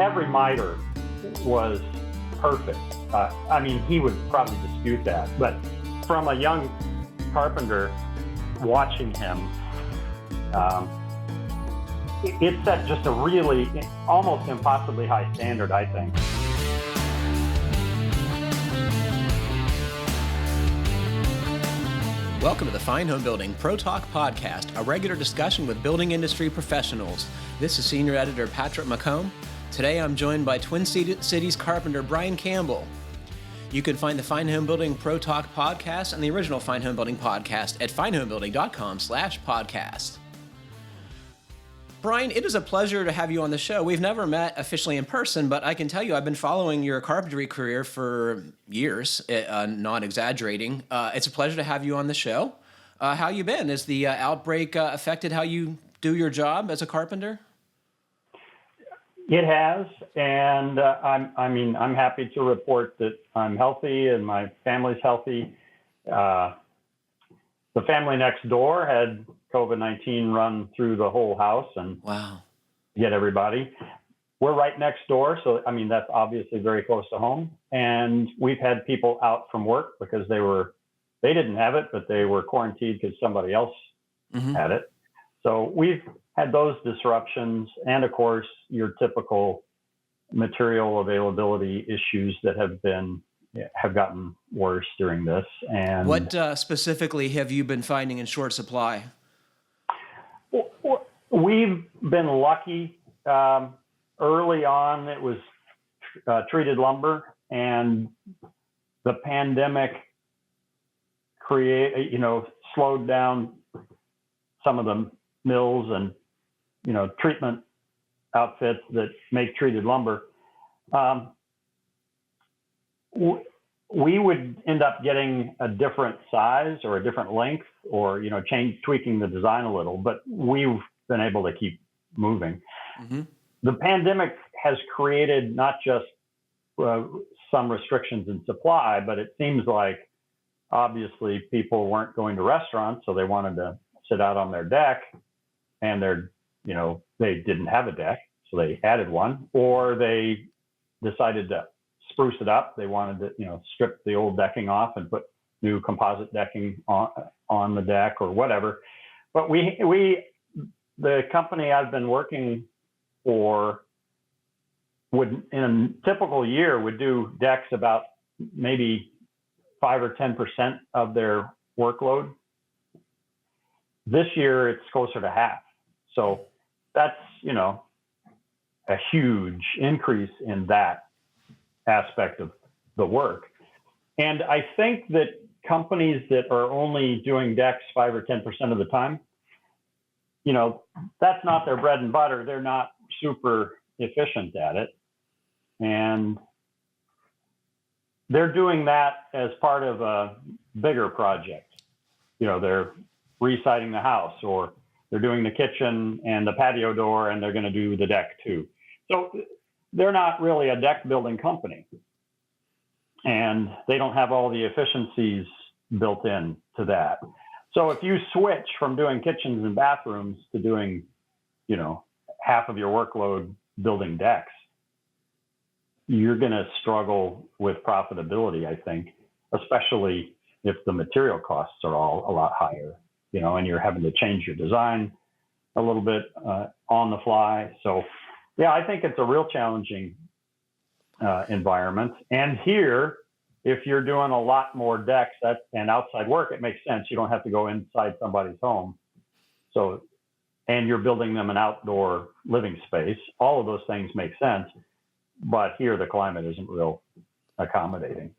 every miter was perfect. I mean, he would probably dispute that, but from a young carpenter watching him, it set just a really almost impossibly high standard, I think. Welcome to the Fine Homebuilding Pro Talk Podcast, a regular discussion with building industry professionals. This is Senior Editor Patrick McComb. Today I'm joined by Twin Cities carpenter Brian Campbell. You can find the Fine Homebuilding Pro Talk Podcast and the original Fine Homebuilding Podcast at finehomebuilding.com/podcast. Brian, it is a pleasure to have you on the show. We've never met officially in person, but I can tell you I've been following your carpentry career for years, not exaggerating. It's a pleasure to have you on the show. How you been? Has the outbreak affected how you do your job as a carpenter? It has, and I'm happy to report that I'm healthy and my family's healthy. The family next door had COVID-19 run through the whole house and get everybody. We're right next door, so that's obviously very close to home. And we've had people out from work because they didn't have it, but they were quarantined because somebody else had it. So we've had those disruptions, and of course your typical material availability issues that have gotten worse during this. And what specifically have you been finding in short supply? We've been lucky. Early on, it was treated lumber, and the pandemic slowed down some of the mills and treatment outfits that make treated lumber. We would end up getting a different size or a different length, or tweaking the design a little, but we've been able to keep moving. The pandemic has created not just some restrictions in supply, but it seems like obviously people weren't going to restaurants, so they wanted to sit out on their deck, and they didn't have a deck, so they added one, or they decided to spruce it up. They wanted to, strip the old decking off and put new composite decking on the deck or whatever. But the company I've been working for would, in a typical year, would do decks about maybe 5 or 10% of their workload. This year, it's closer to half. So that's, a huge increase in that aspect of the work. And I think that companies that are only doing decks 5 or 10% of the time, that's not their bread and butter. They're not super efficient at it. And they're doing that as part of a bigger project. They're residing the house, or they're doing the kitchen and the patio door, and they're going to do the deck too. So they're not really a deck building company, and they don't have all the efficiencies built in to that. So if you switch from doing kitchens and bathrooms to doing, half of your workload building decks, you're going to struggle with profitability, I think, especially if the material costs are all a lot higher, and you're having to change your design a little bit on the fly. So yeah, I think it's a real challenging environment. And here, if you're doing a lot more decks and outside work, it makes sense. You don't have to go inside somebody's home. So, and you're building them an outdoor living space. All of those things make sense. But here, the climate isn't real accommodating,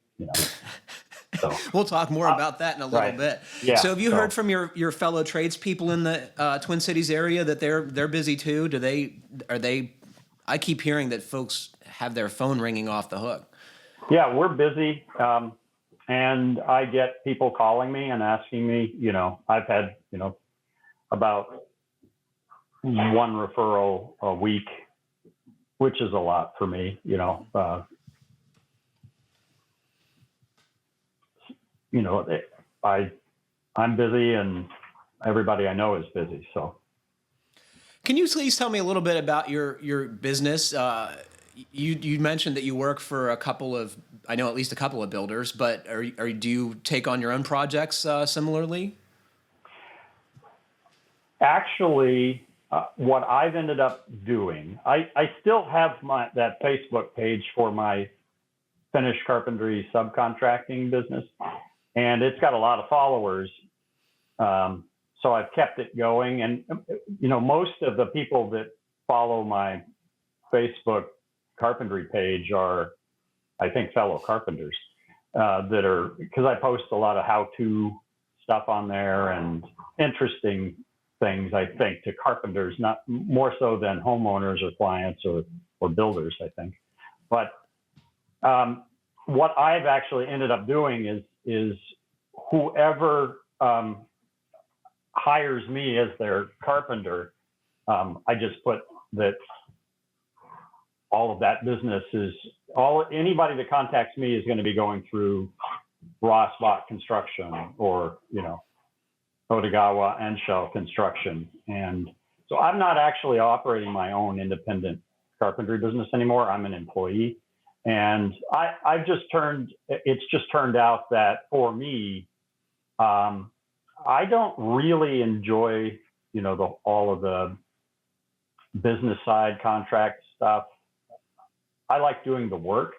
So we'll talk more about that in a little bit. Yeah, so have you heard from your fellow tradespeople in the Twin Cities area that they're busy too? I keep hearing that folks have their phone ringing off the hook. Yeah, we're busy. And I get people calling me and asking me, I've had, about one referral a week, which is a lot for me, I'm busy and everybody I know is busy. So can you please tell me a little bit about your business? You mentioned that you work for a couple of, I know at least a couple of builders, but do you take on your own projects similarly? Actually, what I've ended up doing, I still have that Facebook page for my finished carpentry subcontracting business, and it's got a lot of followers. So I've kept it going, and most of the people that follow my Facebook carpentry page are, I think, fellow carpenters because I post a lot of how-to stuff on there and interesting things, I think, to carpenters, not more so than homeowners or clients or builders, I think. But what I've actually ended up doing is whoever hires me as their carpenter, I just put that all of that business anybody that contacts me is going to be going through Ross Bot Construction or, Odagawa and Shell Construction. And so I'm not actually operating my own independent carpentry business anymore. I'm an employee. And it's just turned out that for me, I don't really enjoy, all of the business side contract stuff. I like doing the work,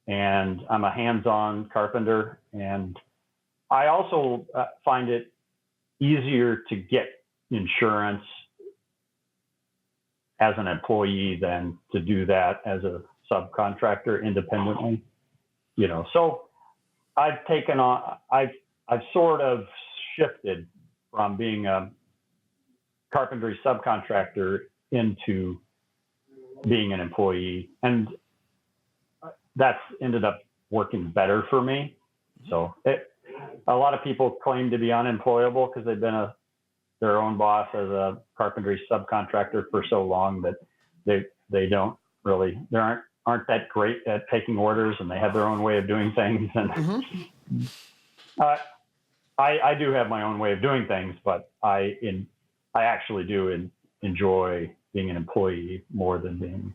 and I'm a hands-on carpenter. And I also find it easier to get insurance as an employee than to do that as a subcontractor independently. So I've taken on, I've sort of shifted from being a carpentry subcontractor into being an employee, and that's ended up working better for me. So a lot of people claim to be unemployable because they've been their own boss as a carpentry subcontractor for so long that they don't really, aren't that great at taking orders, and they have their own way of doing things. And I do have my own way of doing things, but I actually do enjoy being an employee more than being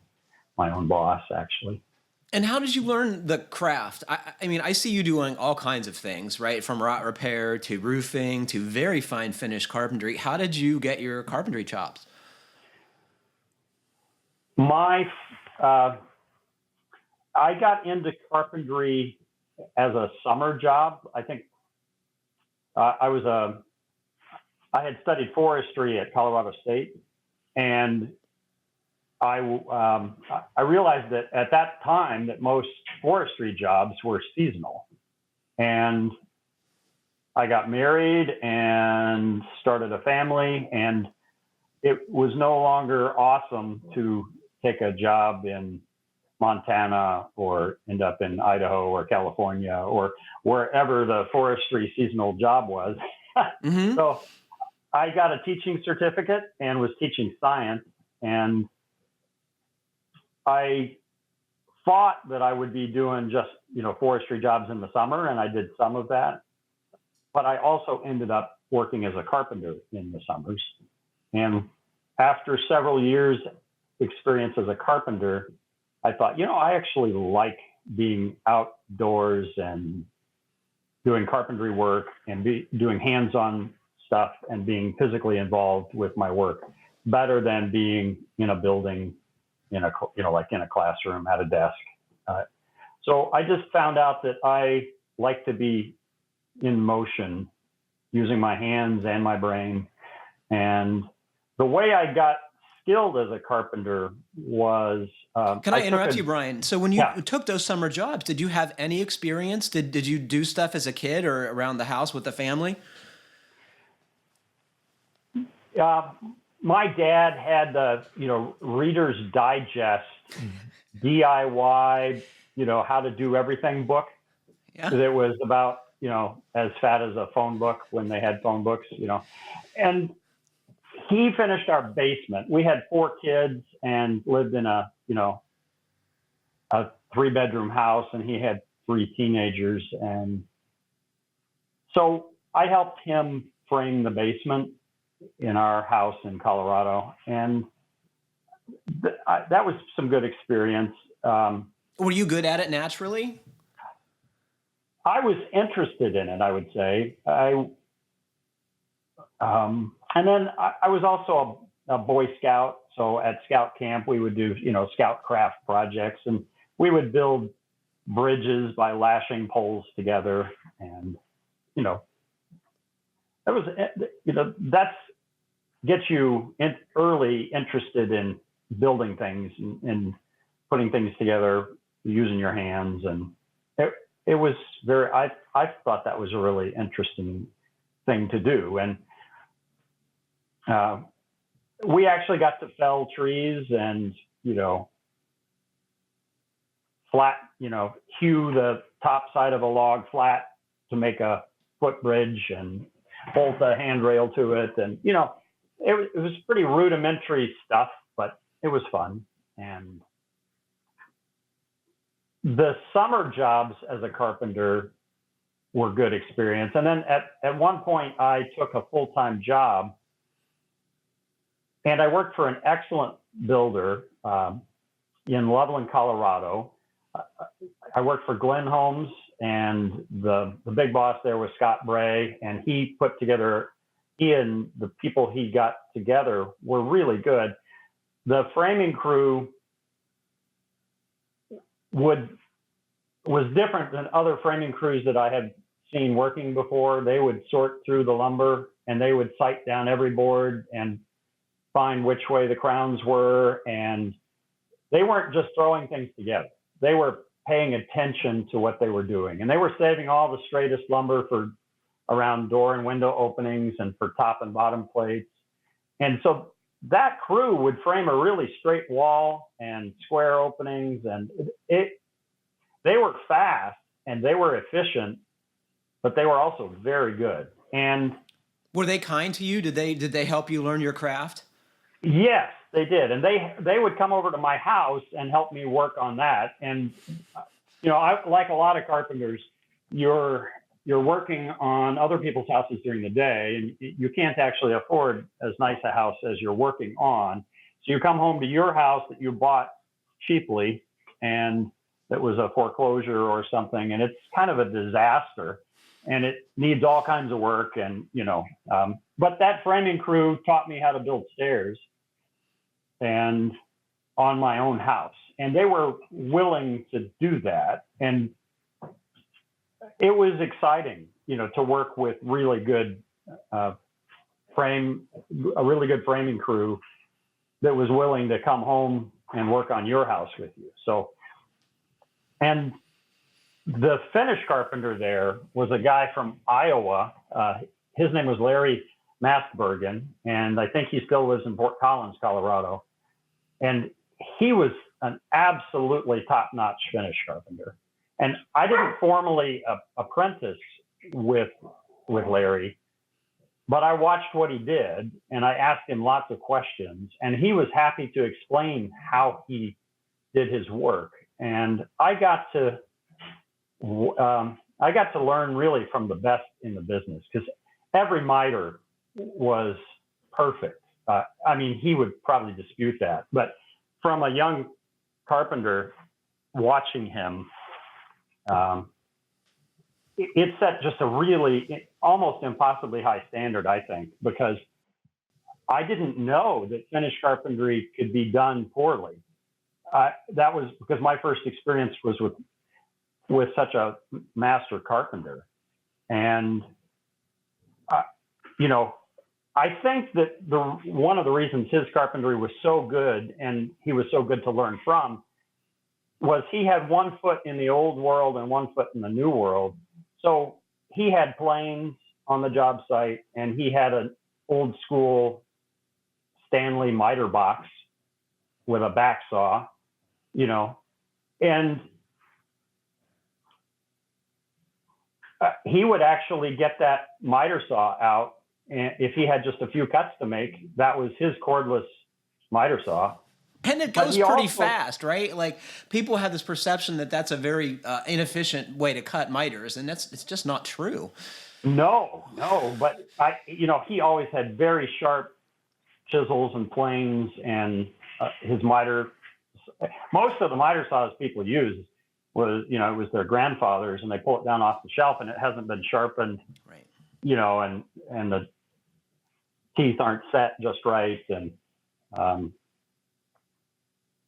my own boss, actually. And how did you learn the craft? I mean, I see you doing all kinds of things, right? From rot repair to roofing to very fine finish carpentry. How did you get your carpentry chops? I got into carpentry as a summer job. I think I had studied forestry at Colorado State, and I realized that at that time that most forestry jobs were seasonal, and I got married and started a family, and it was no longer awesome to take a job in Montana or end up in Idaho or California or wherever the forestry seasonal job was. Mm-hmm. So I got a teaching certificate and was teaching science, and I thought that I would be doing just, forestry jobs in the summer, and I did some of that. But I also ended up working as a carpenter in the summers. And after several years experience as a carpenter, I thought, I actually like being outdoors and doing carpentry work and doing hands-on stuff and being physically involved with my work better than being in a building, like in a classroom at a desk. So I just found out that I like to be in motion, using my hands and my brain. And the way I got skilled as a carpenter was... Can I interrupt you, Brian? So when you took those summer jobs, did you have any experience? Did you do stuff as a kid or around the house with the family? My dad had the, Reader's Digest DIY, how to do everything book. Yeah. It was about, as fat as a phone book when they had phone books, and he finished our basement. We had 4 kids and lived in a 3-bedroom house, and he had 3 teenagers. And so I helped him frame the basement in our house in Colorado. And that was some good experience. Were you good at it naturally? I was interested in it, I would say. And then I was also a Boy Scout. So at Scout camp, we would do, Scout craft projects, and we would build bridges by lashing poles together. And, that was, that's gets you early interested in building things and putting things together using your hands. And it was I thought that was a really interesting thing to do. And we actually got to fell trees and, flat, hew the top side of a log flat to make a footbridge and bolt a handrail to it. And, it was pretty rudimentary stuff, but it was fun. And the summer jobs as a carpenter were good experience. And then at one point I took a full-time job, and I worked for an excellent builder in Loveland, Colorado. I worked for Glenn Homes, and the big boss there was Scott Bray, and he and the people he got together were really good. The framing crew was different than other framing crews that I had seen working before. They would sort through the lumber, and they would sight down every board and find which way the crowns were. And they weren't just throwing things together. They were paying attention to what they were doing. And they were saving all the straightest lumber for around door and window openings and for top and bottom plates. And so that crew would frame a really straight wall and square openings. And they were fast and they were efficient, but they were also very good. And were they kind to you? Did they help you learn your craft? Yes, they did. And they would come over to my house and help me work on that. And, I, like a lot of carpenters, you're working on other people's houses during the day, and you can't actually afford as nice a house as you're working on. So you come home to your house that you bought cheaply and that was a foreclosure or something, and it's kind of a disaster, and it needs all kinds of work. And, but that framing crew taught me how to build stairs and on my own house, and they were willing to do that. And it was exciting, to work with really good a really good framing crew that was willing to come home and work on your house with you. So, and the finish carpenter there was a guy from Iowa. His name was Larry Mastbergen, and I think he still lives in Fort Collins, Colorado. And he was an absolutely top-notch finish carpenter. And I didn't formally apprentice with Larry, but I watched what he did, and I asked him lots of questions, and he was happy to explain how he did his work. And I got to learn really from the best in the business, because every miter was perfect. He would probably dispute that, but from a young carpenter watching him, it set just a really almost impossibly high standard, I think, because I didn't know that finish carpentry could be done poorly. That was because my first experience was with such a master carpenter. And, I think that one of the reasons his carpentry was so good and he was so good to learn from was he had 1 foot in the old world and 1 foot in the new world. So he had planes on the job site, and he had an old school Stanley miter box with a back saw, and he would actually get that miter saw out. And if he had just a few cuts to make, that was his cordless miter saw. And it goes pretty fast, right? Like, people have this perception that that's a very inefficient way to cut miters, and it's just not true. No, but he always had very sharp chisels and planes, and his miter most of the miter saws people use was, it was their grandfathers, and they pull it down off the shelf and it hasn't been sharpened, Right. And the teeth aren't set just right. And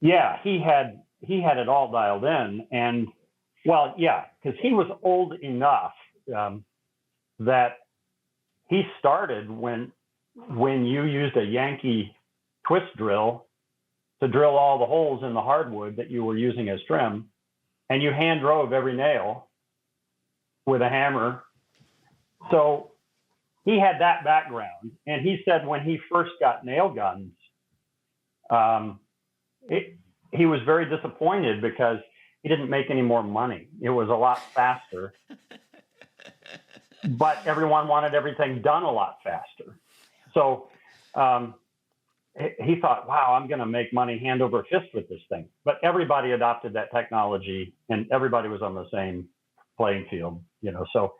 he had it all dialed in. And well, yeah, because he was old enough that he started when you used a Yankee twist drill to drill all the holes in the hardwood that you were using as trim, and you hand drove every nail with a hammer. So he had that background, and he said when he first got nail guns, he was very disappointed because he didn't make any more money. It was a lot faster, but everyone wanted everything done a lot faster. So he thought, wow, I'm going to make money hand over fist with this thing. But everybody adopted that technology, and everybody was on the same playing field, so.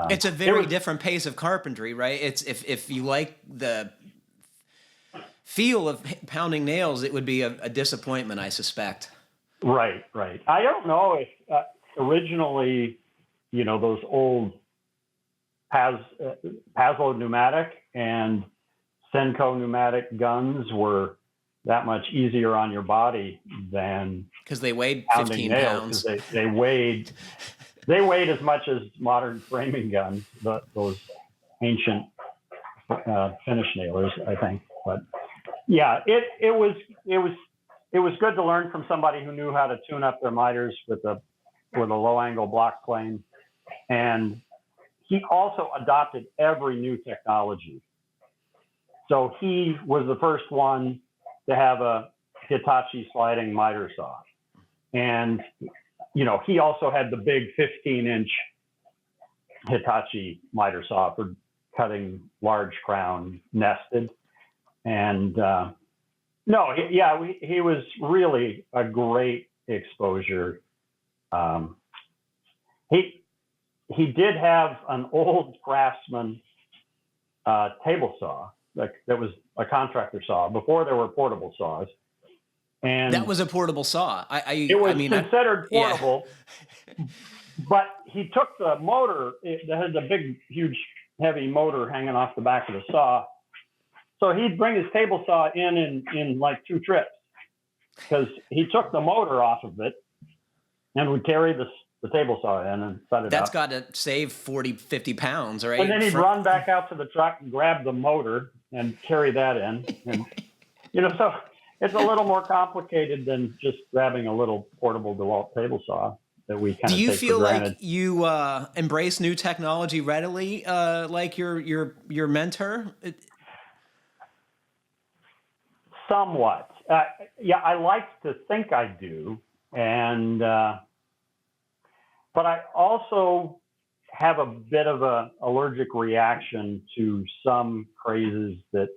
It's a very different pace of carpentry, right? It's if you like the feel of pounding nails, it would be a disappointment, I suspect. Right. I don't know if originally, those old Paslow pneumatic and Senko pneumatic guns were that much easier on your body than because they weighed 15 nails, pounds. They weighed as much as modern framing guns, those ancient finish nailers, I think. But yeah, it was good to learn from somebody who knew how to tune up their miters with a low angle block plane, and he also adopted every new technology. So he was the first one to have a Hitachi sliding miter saw, and he also had the big 15-inch Hitachi miter saw for cutting large crown nested. And he was really a great exposure. He did have an old Craftsman table saw that was a contractor saw before there were portable saws. And that was a portable saw. It was considered portable, but he took the motor. It had a big, huge, heavy motor hanging off the back of the saw. So he'd bring his table saw in like 2 trips, because he took the motor off of it and would carry the table saw in and set it up. That's got to save 40, 50 pounds, right? And then he'd run back out to the truck and grab the motor and carry that in. And, so it's a little more complicated than just grabbing a little portable DeWalt table saw that we kind of take for granted. Do you feel like you embrace new technology readily, like your mentor? Somewhat. I like to think I do, and but I also have a bit of a allergic reaction to some crazes that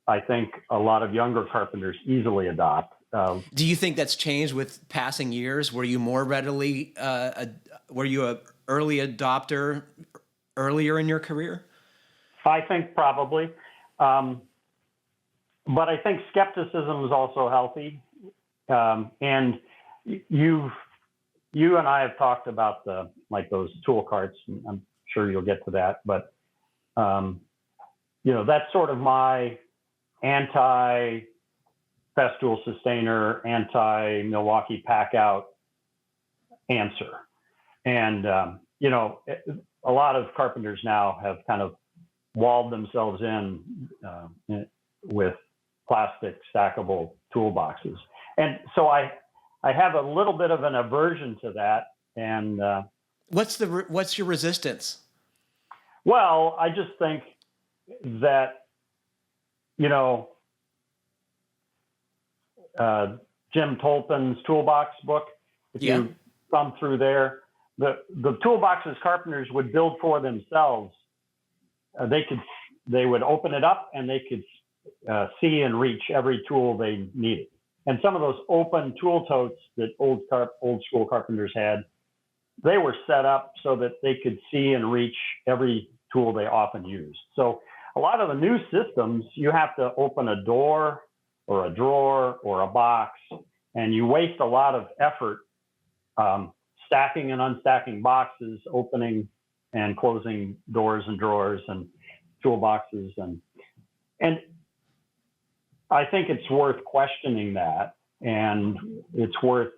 I think a lot of younger carpenters easily adopt. Do you think that's changed with passing years? Were you more readily, were you an early adopter earlier in your career? I think probably. But I think skepticism is also healthy. And you and I have talked about those tool carts, and I'm sure you'll get to that, but that's sort of my anti-Festool Sustainer, anti-Milwaukee Packout answer. And, a lot of carpenters now have kind of walled themselves in with plastic stackable toolboxes. And so I have a little bit of an aversion to that. And what's your resistance? Well, I just think that, Jim Tolpin's Toolbox book, if you thumb through there, the toolboxes carpenters would build for themselves. They would open it up and they could see and reach every tool they needed. And some of those open tool totes that old school carpenters had, they were set up so that they could see and reach every tool they often used. So a lot of the new systems, you have to open a door or a drawer or a box and you waste a lot of effort stacking and unstacking boxes, opening and closing doors and drawers and toolboxes, and I think it's worth questioning that, and it's worth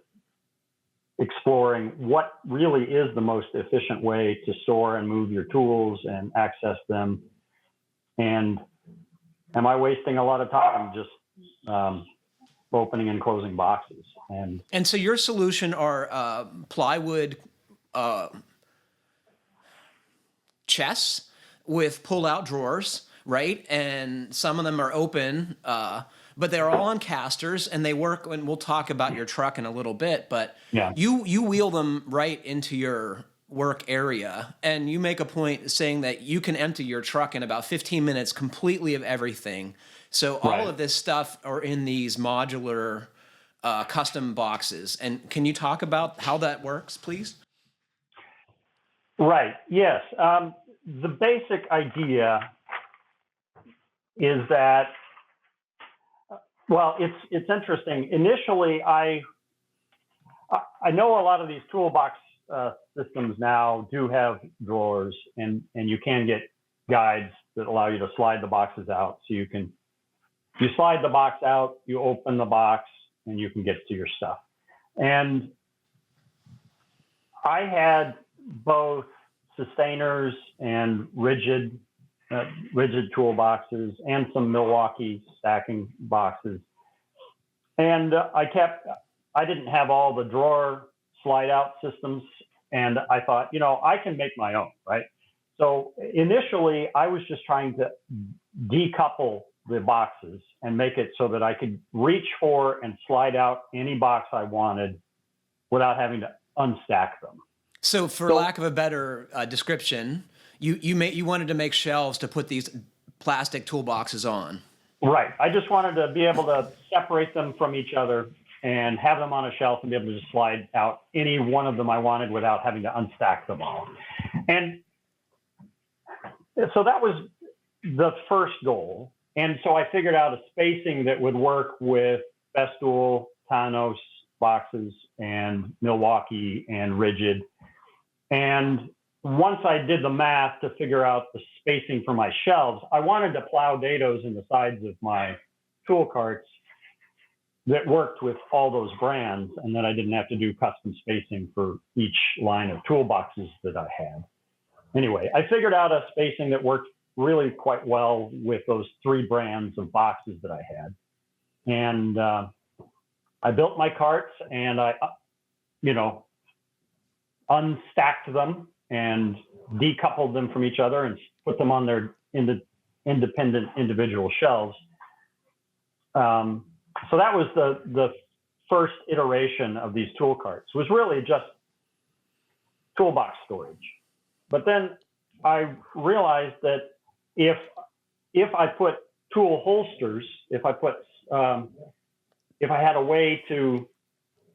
exploring what really is the most efficient way to store and move your tools and access them. And am I wasting a lot of time just opening and closing boxes? And so your solution are plywood chests with pull-out drawers, right? And some of them are open, but they're all on casters, and they work. And we'll talk about your truck in a little bit, but yeah, you wheel them right into your work area, and you make a point saying that you can empty your truck in about 15 minutes completely of everything. So all of this stuff are in these modular custom boxes. And can you talk about how that works, please? Right. Yes. The basic idea is that, well, it's interesting. Initially, I know a lot of these toolbox systems now do have drawers, and you can get guides that allow you to slide the boxes out. So you slide the box out, you open the box, and you can get to your stuff. And I had both sustainers and rigid toolboxes and some Milwaukee stacking boxes. And I didn't have all the drawer slide out systems. And I thought, I can make my own, right? So initially I was just trying to decouple the boxes and make it so that I could reach for and slide out any box I wanted without having to unstack them. So for lack of a better description, you wanted to make shelves to put these plastic toolboxes on. Right. I just wanted to be able to separate them from each other and have them on a shelf and be able to just slide out any one of them I wanted without having to unstack them all. And so that was the first goal. And so I figured out a spacing that would work with Festool, Thanos boxes, and Milwaukee and rigid. And once I did the math to figure out the spacing for my shelves, I wanted to plow dados in the sides of my tool carts that worked with all those brands, and that I didn't have to do custom spacing for each line of toolboxes that I had. Anyway, I figured out a spacing that worked really quite well with those three brands of boxes that I had. And I built my carts, and I, unstacked them and decoupled them from each other and put them on their independent individual shelves. So that was the first iteration of these tool carts. It was really just toolbox storage. But then I realized that if I put tool holsters, if I had a way to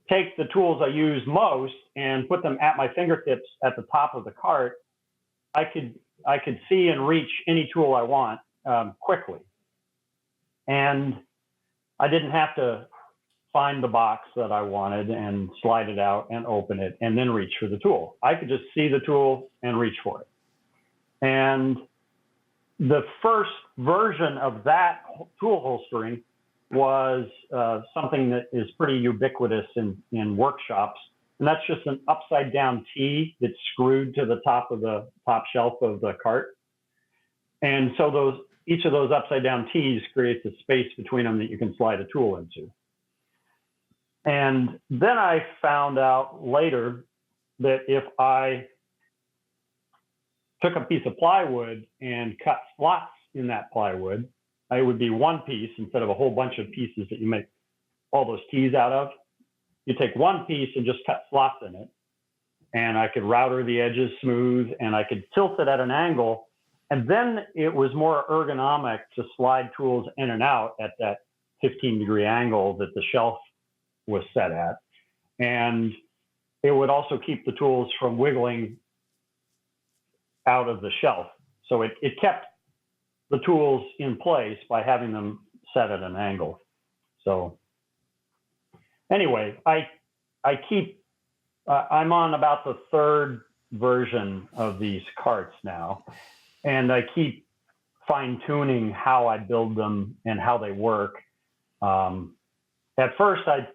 take the tools I use most and put them at my fingertips at the top of the cart, I could see and reach any tool I want quickly. And I didn't have to find the box that I wanted and slide it out and open it and then reach for the tool. I could just see the tool and reach for it. And the first version of that tool holstering was something that is pretty ubiquitous in workshops. And that's just an upside down T that's screwed to the top of the top shelf of the cart. And so each of those upside down T's creates a space between them that you can slide a tool into. And then I found out later that if I took a piece of plywood and cut slots in that plywood, it would be one piece instead of a whole bunch of pieces that you make all those T's out of. You take one piece and just cut slots in it, and I could router the edges smooth, and I could tilt it at an angle. And then it was more ergonomic to slide tools in and out at that 15-degree angle that the shelf was set at. And it would also keep the tools from wiggling out of the shelf. So it kept the tools in place by having them set at an angle. So anyway, I keep, I'm on about the third version of these carts now, and I keep fine tuning how I build them and how they work. At first, I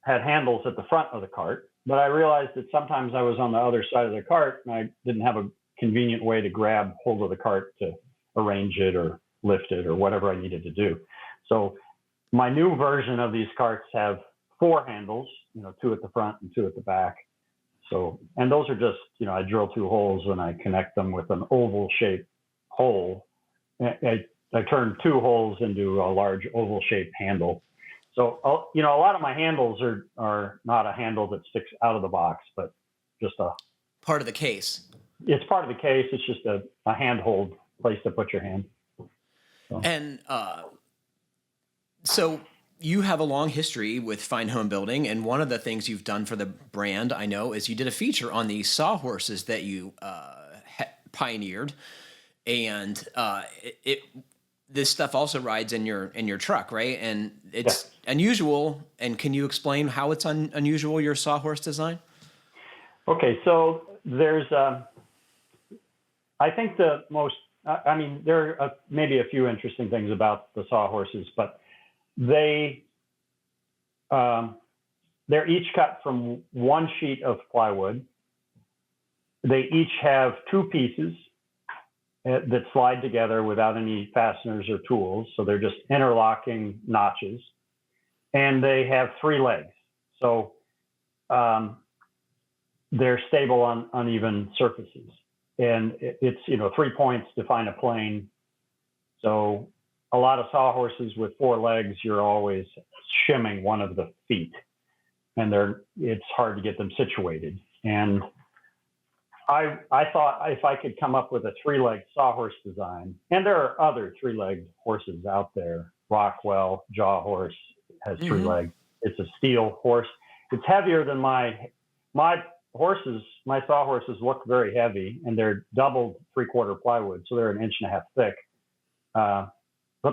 had handles at the front of the cart, but I realized that sometimes I was on the other side of the cart and I didn't have a convenient way to grab hold of the cart to arrange it or lift it or whatever I needed to do. So my new version of these carts have 4 handles, 2 at the front and 2 at the back. So, and those are just, I drill 2 holes and I connect them with an oval shaped hole. I turn 2 holes into a large oval shaped handle. So, a lot of my handles are not a handle that sticks out of the box, but just a part of the case. It's part of the case. It's just a handhold place to put your hand. So. And so you have a long history with Fine Homebuilding, and one of the things you've done for the brand, I know, is you did a feature on the Sawhorses that you pioneered, and this stuff also rides in your truck, right? And it's unusual. And can you explain how it's unusual, your Sawhorse design? Okay, so there's, I think the most, there are maybe a few interesting things about the Sawhorses, but they're each cut from 1 sheet of plywood. They each have 2 pieces that slide together without any fasteners or tools. So they're just interlocking notches. And they have 3 legs. So they're stable on uneven surfaces. And it's, 3 points define a plane. So a lot of Sawhorses with 4 legs, you're always shimming one of the feet. And it's hard to get them situated. And I thought if I could come up with a 3-legged Sawhorse design, and there are other 3-legged horses out there. Rockwell, Jawhorse has 3 legs. It's a steel horse. It's heavier than my horses. My Sawhorses look very heavy, and they're doubled 3/4 plywood, so they're 1.5 inches thick. But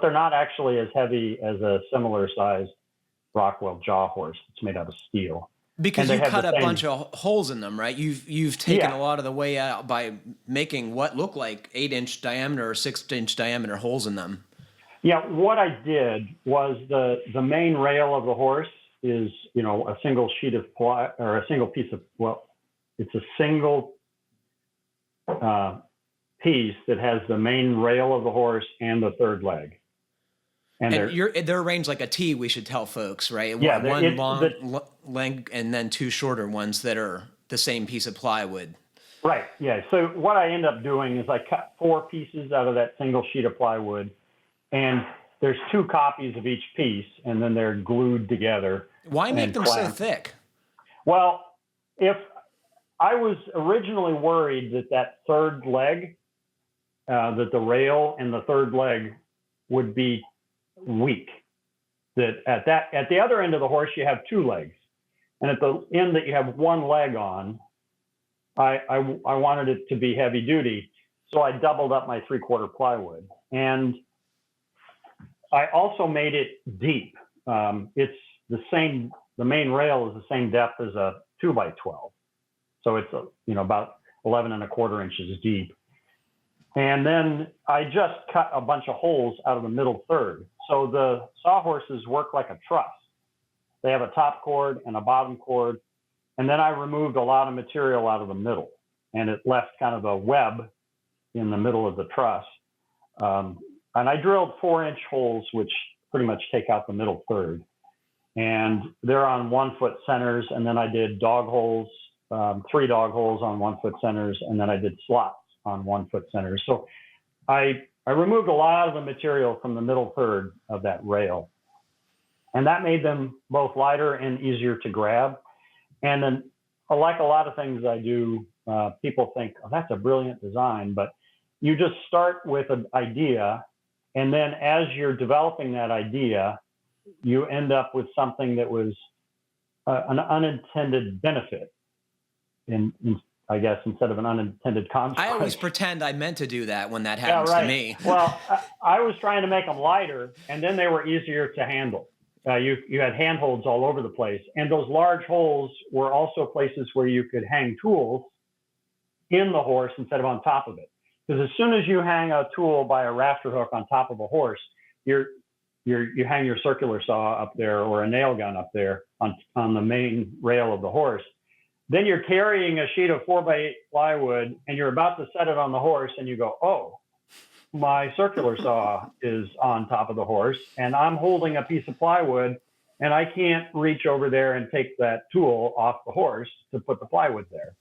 they're not actually as heavy as a similar sized Rockwell Jawhorse. It's made out of steel. Because you cut a bunch of holes in them, right? You've taken a lot of the way out by making what look like 8-inch diameter or 6-inch diameter holes in them. Yeah, what I did was the main rail of the horse is, a single sheet of ply or a single piece of, it's a single piece that has the main rail of the horse and the 3rd leg. And they're arranged like a T, we should tell folks, right? Yeah, one long leg and then 2 shorter ones that are the same piece of plywood. Right, yeah. So what I end up doing is I cut 4 pieces out of that single sheet of plywood, and there's 2 copies of each piece, and then they're glued together. Why make them so thick? Well, if I was originally worried that 3rd leg, that the rail and the 3rd leg would be weak. That at the other end of the horse you have 2 legs, and at the end that you have 1 leg on, I wanted it to be heavy duty, so I doubled up my 3/4 plywood, and I also made it deep. It's the same. The main rail is the same depth as a 2x12, so it's about 11¼ inches deep. And then I just cut a bunch of holes out of the middle 3rd. So the Sawhorses work like a truss. They have a top cord and a bottom cord. And then I removed a lot of material out of the middle, and it left kind of a web in the middle of the truss. And I drilled 4-inch holes, which pretty much take out the middle 3rd. And they're on 1-foot centers. And then I did dog holes, 3 dog holes on 1-foot centers. And then I did slots on 1-foot centers. So I removed a lot of the material from the middle 3rd of that rail. And that made them both lighter and easier to grab. And then, like a lot of things I do, people think, oh, that's a brilliant design. But you just start with an idea. And then as you're developing that idea, you end up with something that was an unintended benefit I guess, instead of an unintended consequence. I always pretend I meant to do that when that happens to me. Well, I was trying to make them lighter, and then they were easier to handle. you had handholds all over the place. And those large holes were also places where you could hang tools in the horse instead of on top of it. Because as soon as you hang a tool by a rafter hook on top of a horse, you hang your circular saw up there or a nail gun up there on the main rail of the horse. Then you're carrying a sheet of 4x8 plywood and you're about to set it on the horse and you go, oh, my circular saw is on top of the horse and I'm holding a piece of plywood and I can't reach over there and take that tool off the horse to put the plywood there.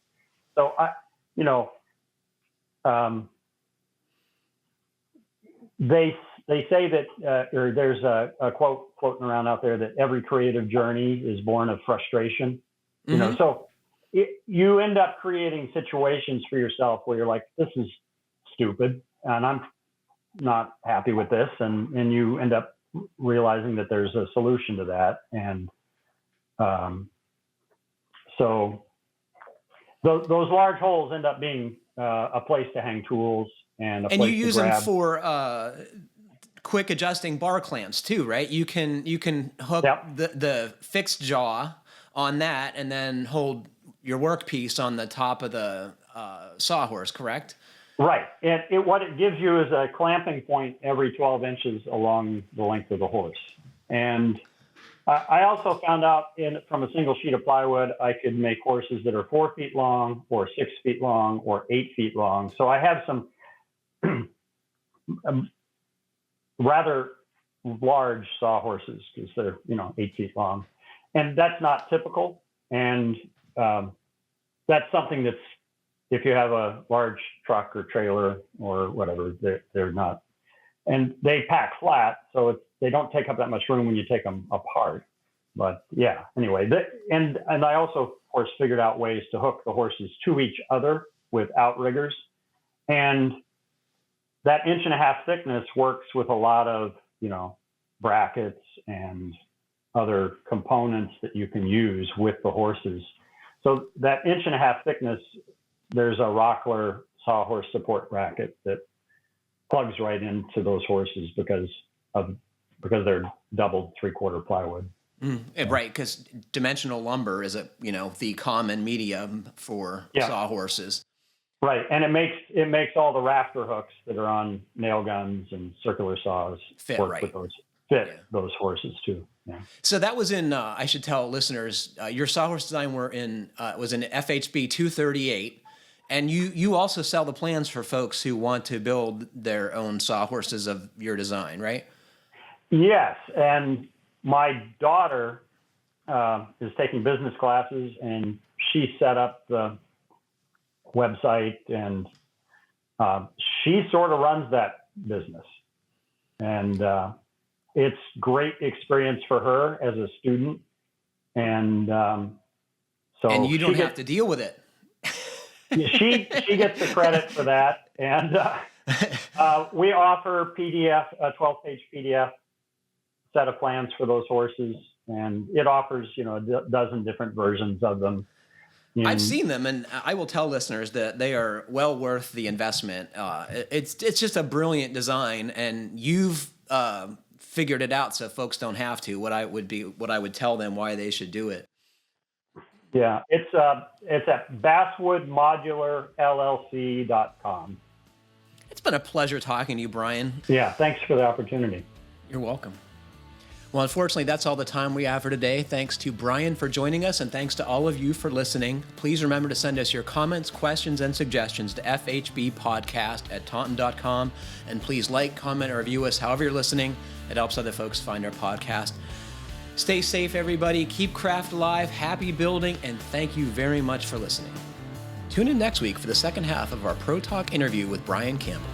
So they say that, or there's a quote floating around out there that every creative journey is born of frustration. Mm-hmm. So you end up creating situations for yourself where you're like, this is stupid and I'm not happy with this. And you end up realizing that there's a solution to that. And so those large holes end up being a place to hang tools and a place to grab. And you use them for quick adjusting bar clamps too, right? You can hook the fixed jaw on that and then hold your workpiece on the top of the sawhorse, correct? Right. And what it gives you is a clamping point every 12 inches along the length of the horse. And I also found out from a single sheet of plywood, I could make horses that are 4 feet long or 6 feet long or 8 feet long. So I have some rather large sawhorses because they're, 8 feet long. And that's not typical. And that's something that's, if you have a large truck or trailer or whatever, they're not. And they pack flat, so they don't take up that much room when you take them apart. But yeah, anyway, and I also, of course, figured out ways to hook the horses to each other with outriggers. And that 1.5 inch thickness works with a lot of, brackets and other components that you can use with the horses. So that 1.5 inch thickness, there's a Rockler sawhorse support bracket that plugs right into those horses because they're doubled 3/4 plywood. Right, because dimensional lumber is the common medium for sawhorses. Right, and it makes all the rafter hooks that are on nail guns and circular saws work with those horses too. Yeah. So that was in. I should tell listeners, your sawhorse design was in FHB 238. And you also sell the plans for folks who want to build their own sawhorses of your design, right? Yes, and my daughter is taking business classes, and she set up the website, and she sort of runs that business. And it's great experience for her as a student, and and you don't have to deal with it. She gets the credit for that, and we offer a 12-page PDF set of plans for those horses, and it offers a dozen different versions of them. I've seen them, and I will tell listeners that they are well worth the investment. It's just a brilliant design, and you've figured it out so folks don't have to. What I would tell them why they should do it. Yeah, it's at basswoodmodularllc.com. It's been a pleasure talking to you, Brian. Yeah, thanks for the opportunity. You're welcome. Well, unfortunately, that's all the time we have for today. Thanks to Brian for joining us, and thanks to all of you for listening. Please remember to send us your comments, questions, and suggestions to fhbpodcast@taunton.com. And please like, comment, or review us however you're listening. It helps other folks find our podcast. Stay safe, everybody. Keep craft alive. Happy building, and thank you very much for listening. Tune in next week for the second half of our Pro Talk interview with Brian Campbell.